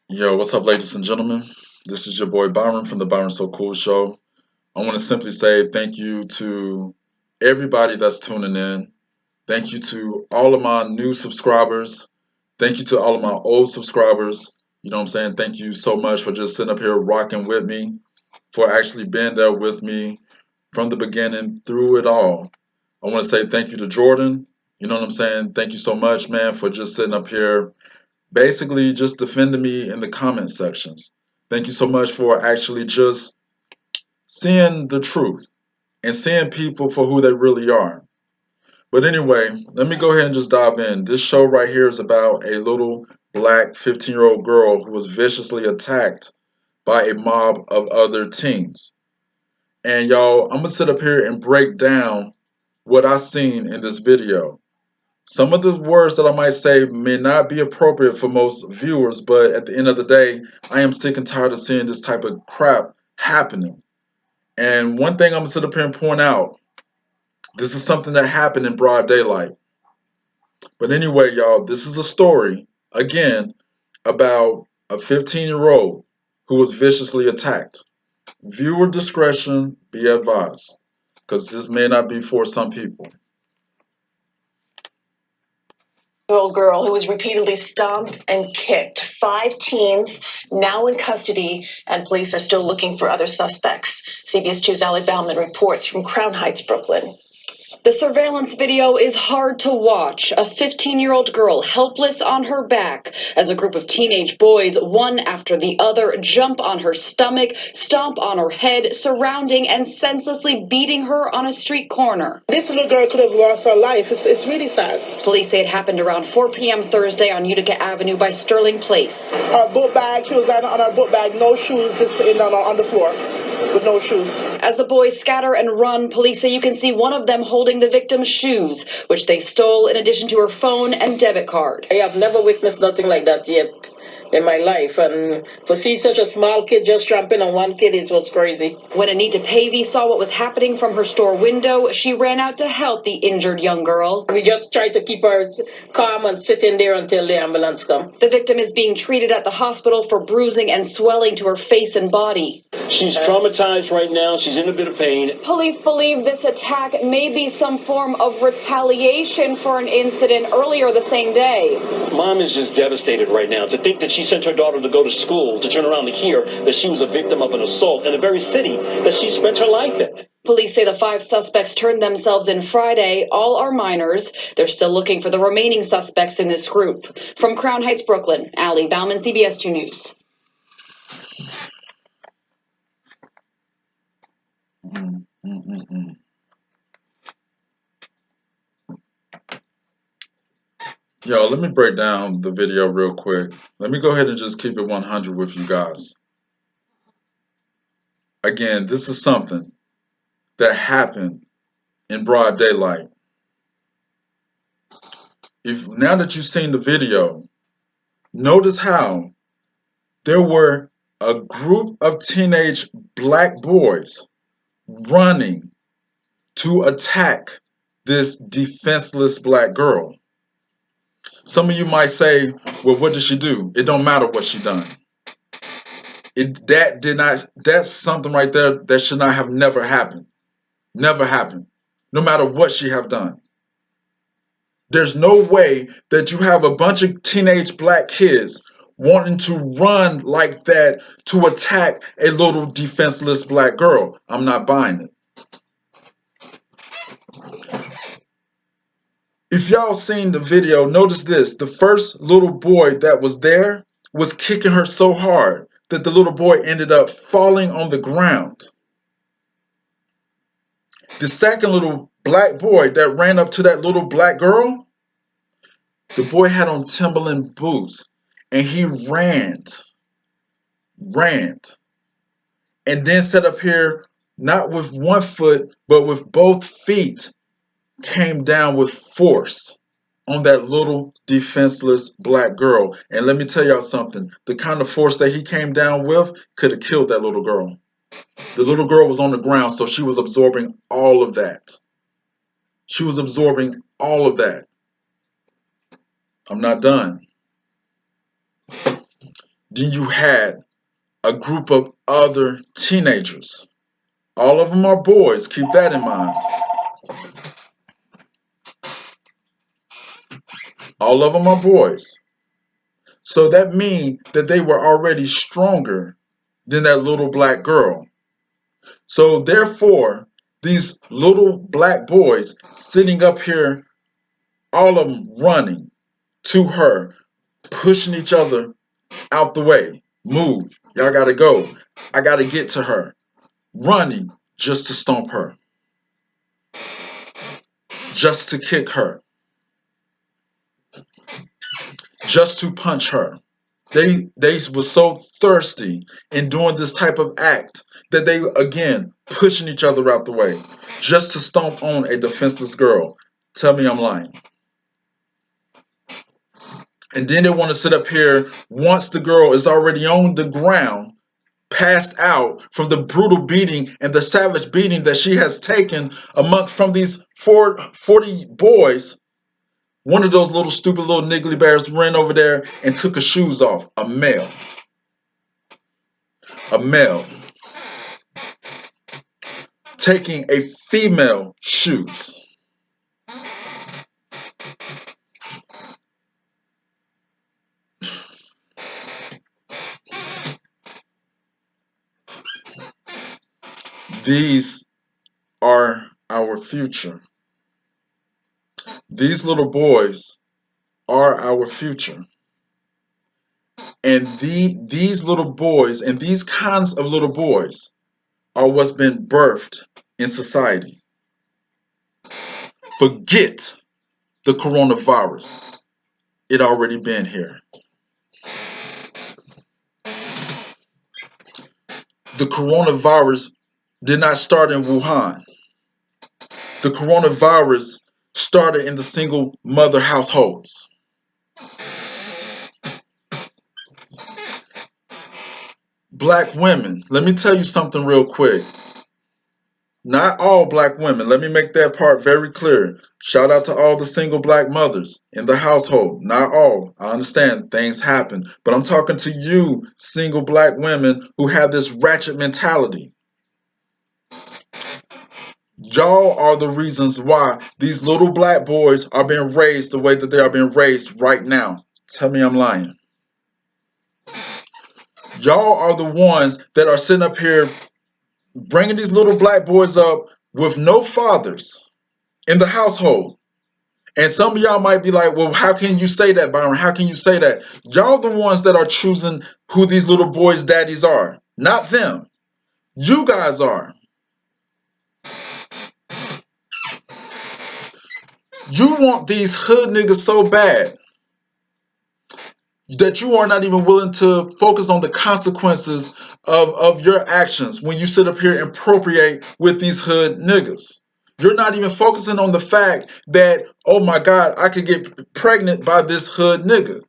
Yo, what's up, ladies and gentlemen? This is your boy Byron from the Byron So Cool Show. I want to simply say thank you to everybody that's tuning in. Thank you to all of my new subscribers. Thank you to all of my old subscribers. You know what I'm saying? Thank you so much for just sitting up here rocking with me, for actually being there with me from the beginning through it all. I want to say thank you to Jordan. You know what I'm saying? Thank you so much, man, for just sitting up here basically just defending me in the comment sections. Thank you so much for actually just seeing the truth and seeing people for who they really are. But anyway, let me go ahead and just dive in. This show right here is about a little black 15-year-old girl who was viciously attacked by a mob of other teens. And y'all, I'm gonna sit up here and break down what I seen in this video. Some of the words that I might say may not be appropriate for most viewers, but at the end of the day, I am sick and tired of seeing this type of crap happening. And one thing I'm gonna sit up here and point out, this is something that happened in broad daylight. But anyway, y'all, this is a story, again, about a 15-year-old who was viciously attacked. Viewer discretion be advised, because this may not be for some people. Year-old girl who was repeatedly stomped and kicked. 5 teens now in custody, and police are still looking for other suspects. CBS 2's Ali Bauman reports from Crown Heights, Brooklyn. The surveillance video is hard to watch. A 15-year-old girl helpless on her back as a group of teenage boys, one after the other, jump on her stomach, stomp on her head, surrounding and senselessly beating her on a street corner. This little girl could have lost her life. It's really sad. Police say it happened around 4 p.m. Thursday on Utica Avenue by Sterling Place. Her book bag, she was on her book bag, no shoes, just sitting down on the floor with no shoes. As the boys scatter and run, police say you can see one of them holding the victim's shoes, which they stole in addition to her phone and debit card. I have never witnessed nothing like that yet in my life, and to see such a small kid just tramping on one kid, it was crazy. When Anita Pavey saw what was happening from her store window, she ran out to help the injured young girl. We just tried to keep her calm and sitting there until the ambulance come. The victim is being treated at the hospital for bruising and swelling to her face and body. She's traumatized right now. She's in a bit of pain. Police believe this attack may be some form of retaliation for an incident earlier the same day. Mom is just devastated right now. To think that she sent her daughter to go to school, to turn around to hear that she was a victim of an assault in the very city that she spent her life in. Police say the 5 suspects turned themselves in Friday. All are minors. They're still looking for the remaining suspects in this group. From Crown Heights, Brooklyn, Ali Bauman, CBS 2 News. Yo, let me break down the video real quick. Let me go ahead and just keep it 100 with you guys. Again, this is something that happened in broad daylight. If now that you've seen the video, notice how there were a group of teenage black boys running to attack this defenseless black girl. Some of you might say, well, what did she do? It don't matter what she done. That's something right there that should not have never happened. Never happened. No matter what she have done. There's no way that you have a bunch of teenage black kids wanting to run like that to attack a little defenseless black girl. I'm not buying it. If y'all seen the video, notice this. The first little boy that was there was kicking her so hard that the little boy ended up falling on the ground. The second little black boy that ran up to that little black girl, the boy had on Timberland boots and he ran, and then set up here, not with one foot, but with both feet, came down with force on that little defenseless black girl. And let me tell y'all something, the kind of force that he came down with could have killed that little girl. The little girl was on the ground, so she was absorbing all of that. She was absorbing all of that. I'm not done. Then you had a group of other teenagers. All of them are boys, keep that in mind. All of them are boys. So that means that they were already stronger than that little black girl. So therefore, these little black boys sitting up here, all of them running to her, pushing each other out the way. Move. Y'all gotta go. I gotta get to her. Running just to stomp her. Just to kick her. Just to punch her. They were so thirsty in doing this type of act that they, again, pushing each other out the way just to stomp on a defenseless girl. Tell me I'm lying. And then they want to sit up here once the girl is already on the ground, passed out from the brutal beating and the savage beating that she has taken from these 40 boys. One of those little stupid little niggly bears ran over there and took her shoes off. A male. A male. Taking a female shoes. These are our future. These little boys are our future. And these little boys and these kinds of little boys are what's been birthed in society. Forget the coronavirus. It already been here. The coronavirus did not start in Wuhan. The coronavirus started in the single mother households. Black women, let me tell you something real quick. Not all black women, let me make that part very clear. Shout out to all the single black mothers in the household. Not all. I understand things happen. But I'm talking to you, single black women who have this ratchet mentality. Y'all are the reasons why these little black boys are being raised the way that they are being raised right now. Tell me I'm lying. Y'all are the ones that are sitting up here bringing these little black boys up with no fathers in the household. And some of y'all might be like, well, how can you say that, Byron? How can you say that? Y'all the ones that are choosing who these little boys' daddies are, not them. You guys are. You want these hood niggas so bad that you are not even willing to focus on the consequences of your actions when you sit up here and appropriate with these hood niggas. You're not even focusing on the fact that, oh my God, I could get pregnant by this hood nigga.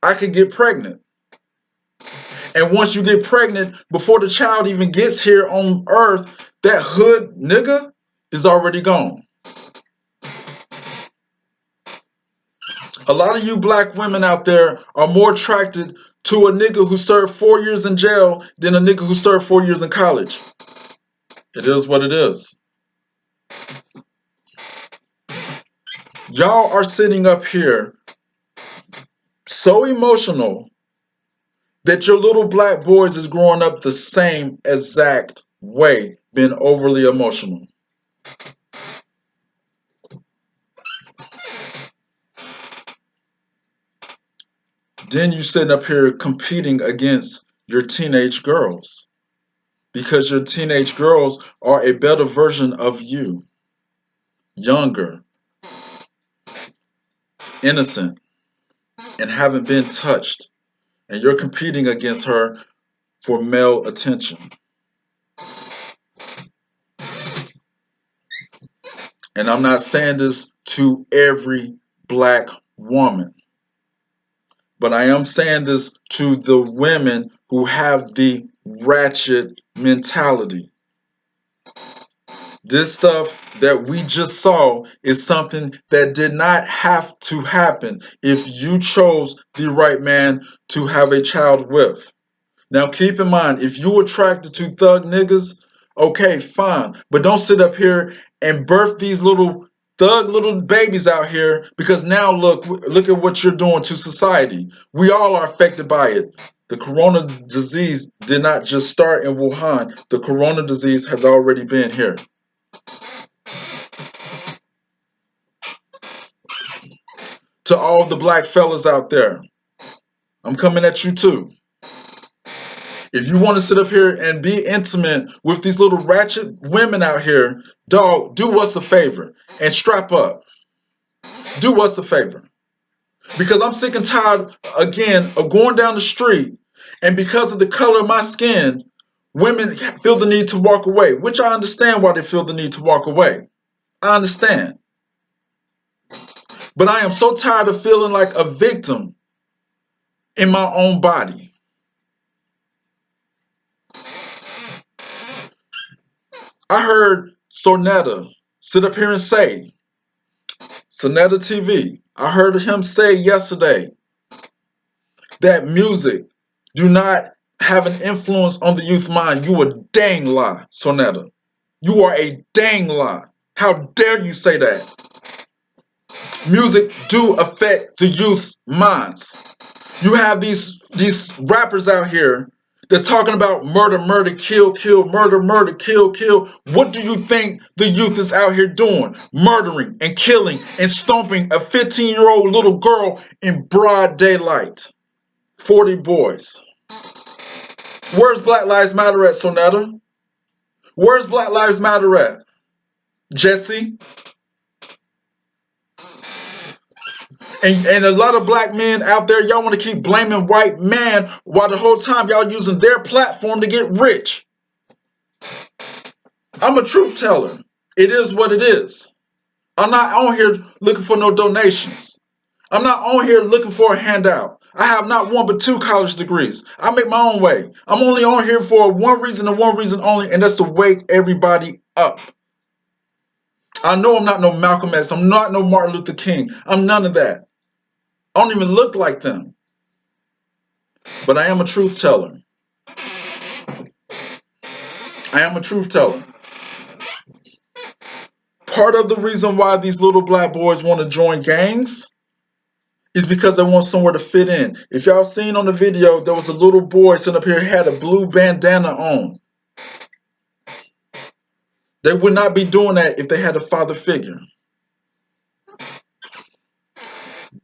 I could get pregnant. And once you get pregnant, before the child even gets here on earth, that hood nigga is already gone. A lot of you black women out there are more attracted to a nigga who served 4 years in jail than a nigga who served 4 years in college. It is what it is. Y'all are sitting up here so emotional that your little black boys is growing up the same exact way, being overly emotional. Then you sitting up here competing against your teenage girls because your teenage girls are a better version of you, younger, innocent, and haven't been touched, and you're competing against her for male attention. And I'm not saying this to every black woman, but I am saying this to the women who have the ratchet mentality. This stuff that we just saw is something that did not have to happen if you chose the right man to have a child with. Now keep in mind, if you attracted to thug niggas, okay, fine. But don't sit up here and birth these little thug little babies out here, because now look at what you're doing to society. We all are affected by it. The corona disease did not just start in Wuhan. The corona disease has already been here. To all the black fellas out there, I'm coming at you too. If you want to sit up here and be intimate with these little ratchet women out here, dog, do us a favor and strap up. Do us a favor. Because I'm sick and tired, again, of going down the street, and because of the color of my skin, women feel the need to walk away, which I understand why they feel the need to walk away. I understand. But I am so tired of feeling like a victim in my own body. I heard SANETA sit up here and say, SANETA TV, I heard him say yesterday that music do not have an influence on the youth mind. You a dang lie, SANETA. You are a dang lie. How dare you say that? Music do affect the youth's minds. You have these rappers out here that's talking about murder, murder, kill, kill, murder, murder, kill, kill. What do you think the youth is out here doing? Murdering and killing and stomping a 15-year-old little girl in broad daylight. 40 boys. Where's Black Lives Matter at, SANETA? Where's Black Lives Matter at? Jesse? And a lot of black men out there, y'all want to keep blaming white men while the whole time y'all using their platform to get rich. I'm a truth teller. It is what it is. I'm not on here looking for no donations. I'm not on here looking for a handout. I have not one but 2 college degrees. I make my own way. I'm only on here for one reason and one reason only, and that's to wake everybody up. I know I'm not no Malcolm X. I'm not no Martin Luther King. I'm none of that. I don't even look like them. But I am a truth teller. I am a truth teller. Part of the reason why these little black boys want to join gangs is because they want somewhere to fit in. If y'all seen on the video, there was a little boy sitting up here, had a blue bandana on. They would not be doing that if they had a father figure.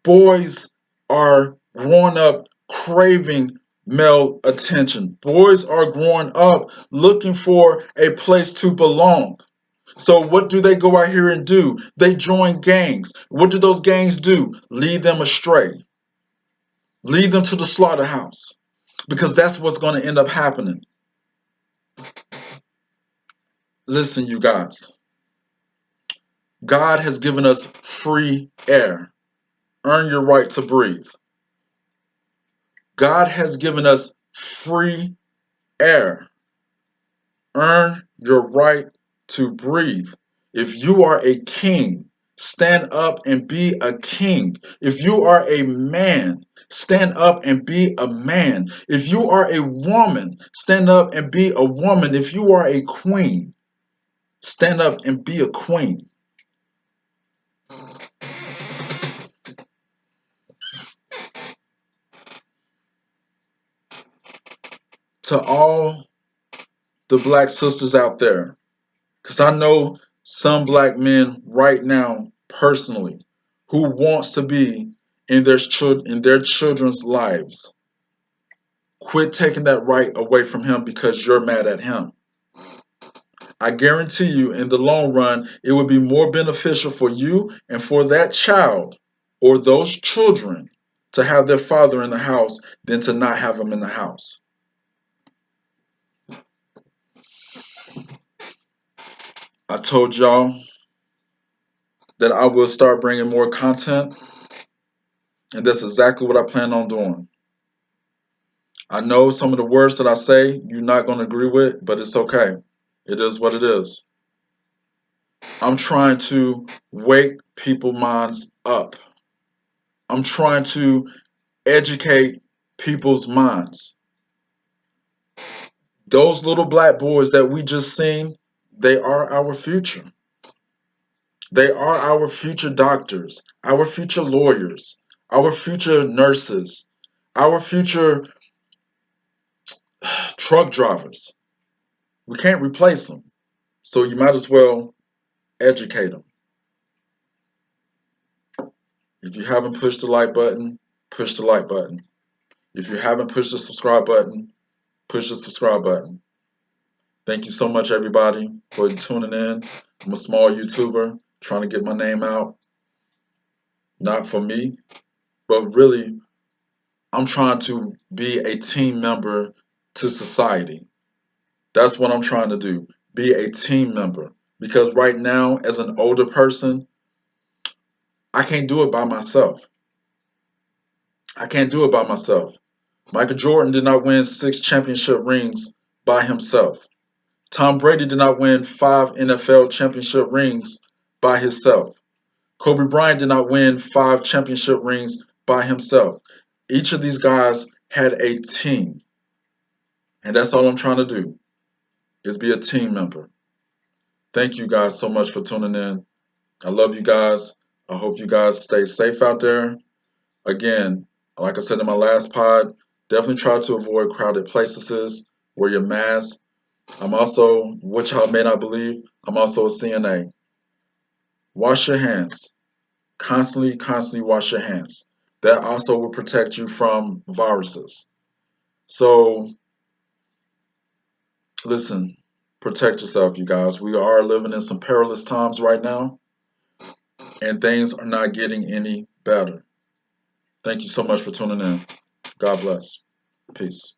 Boys are growing up craving male attention. Boys are growing up looking for a place to belong. So what do they go out here and do? They join gangs. What do those gangs do? Lead them astray. Lead them to the slaughterhouse. Because that's what's going to end up happening. Listen, you guys. God has given us free air. Earn your right to breathe. God has given us free air. Earn your right to breathe. If you are a king, stand up and be a king. If you are a man, stand up and be a man. If you are a woman, stand up and be a woman. If you are a queen, stand up and be a queen. To all the black sisters out there, because I know some black men right now personally who wants to be in their children's lives. Quit taking that right away from him because you're mad at him. I guarantee you in the long run, it would be more beneficial for you and for that child or those children to have their father in the house than to not have him in the house. I told y'all that I will start bringing more content, and that's exactly what I plan on doing. I know some of the words that I say you're not going to agree with, but it's okay. It is what it is. I'm trying to wake people's minds up. I'm trying to educate people's minds. Those little black boys that we just seen, they are our future. They are our future doctors, our future lawyers, our future nurses, our future truck drivers. We can't replace them. So you might as well educate them. If you haven't pushed the like button, push the like button. If you haven't pushed the subscribe button, push the subscribe button. Thank you so much, everybody, for tuning in. I'm a small YouTuber trying to get my name out. Not for me, but really, I'm trying to be a team member to society. That's what I'm trying to do. Be a team member. Because right now, as an older person, I can't do it by myself. I can't do it by myself. Michael Jordan did not win 6 championship rings by himself. Tom Brady did not win 5 NFL championship rings by himself. Kobe Bryant did not win 5 championship rings by himself. Each of these guys had a team. And that's all I'm trying to do, is be a team member. Thank you guys so much for tuning in. I love you guys. I hope you guys stay safe out there. Again, like I said in my last pod, definitely try to avoid crowded places. Wear your mask. I'm also, which y'all may not believe, I'm also a CNA. Wash your hands. Constantly wash your hands. That also will protect you from viruses. So, listen, protect yourself, you guys. We are living in some perilous times right now, and things are not getting any better. Thank you so much for tuning in. God bless. Peace.